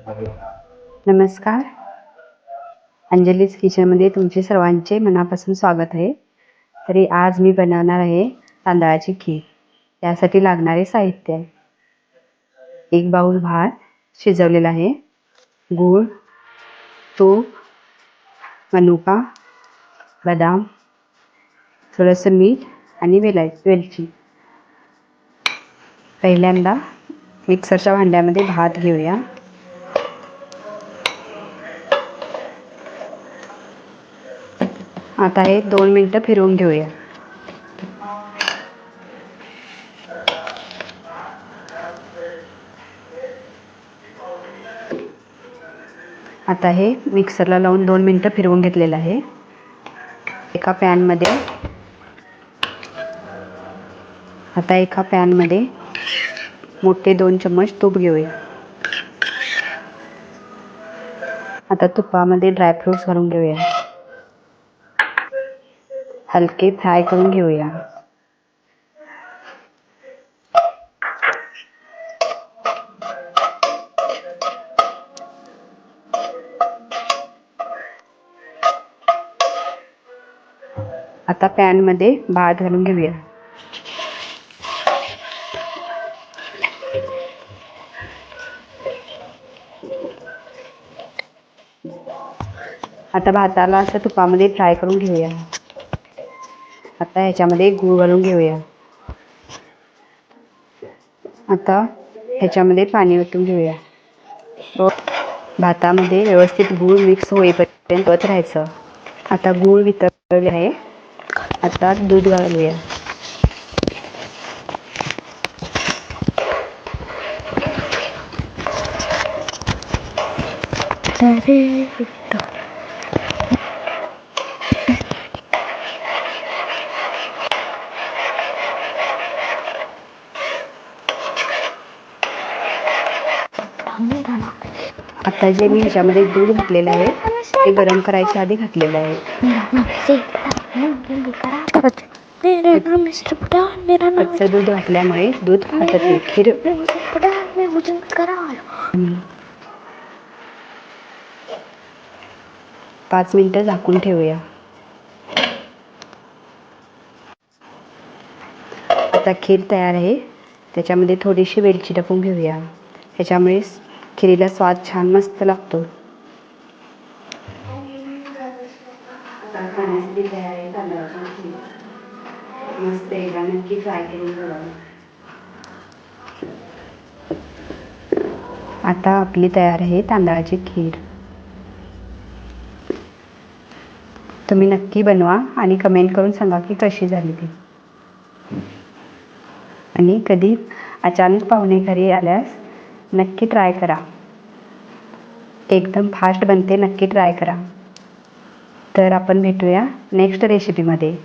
नमस्कार. अंजलीज किचनमध्ये तुमचे सर्वांचे मनापासून स्वागत आहे. तरी आज मी बनवणार आहे तांदळाची खीर. यासाठी लागणारे साहित्य आहे: 1 बाउल भात शिजवलेला आहे, गूळ, तूप, मनुका, बदाम, थोडंसं मीठ आणि वेलची. पहिल्यांदा मिक्सरच्या भांड्यामध्ये भात घेऊया. आता हे 2 मिनिटं फिरवून घेऊया. आता हे मिक्सरला लावून 2 मिनिटं फिरवून घेतलेलं आहे. एका पॅनमध्ये मोठे 2 चम्मच तूप घेऊया. आता तुपामध्ये ड्रायफ्रूट्स घालून घेऊया. हलके फ्राय करून घेऊया. आता पॅनमध्ये भात घालून घेऊया. आता भाताला असं तुपामध्ये फ्राय करून घेऊया. आता ह्याच्यामध्ये गूळ घालून घेऊया. आता ह्याच्यामध्ये पाणी ओतून घेऊया. भातामध्ये व्यवस्थित गूळ मिक्स होईपर्यंत होत राहायचं. आता गूळ वितळले आहे. आता दूध घालूया. आता जे मी ह्याच्यामध्ये दूध घातलेलं आहे ते गरम करायच्या आधी घातलेलं आहे. कच्चं दूध घातल्यामुळे दूध फाटत नाही. खीर 5 मिनिटं झाकून ठेवूया. आता खीर तयार आहे. त्याच्यामध्ये थोडीशी वेलची टाकून घेऊया. ह्याच्यामुळे खिरीला स्वाद छान मस्त लागतो. मस्त एकदा नक्की ट्राय करून बघा. आता आपली तयार आहे तांदळाची खीर. तुम्ही नक्की बनवा आणि कमेंट करून सांगा की कशी झाली ती. आणि कधी अचानक पाहुणे घरी आल्यास नक्की ट्राय करा. एकदम फास्ट बनते. नक्की ट्राय करा. तर आपण भेटूया नेक्स्ट रेसिपीमध्ये.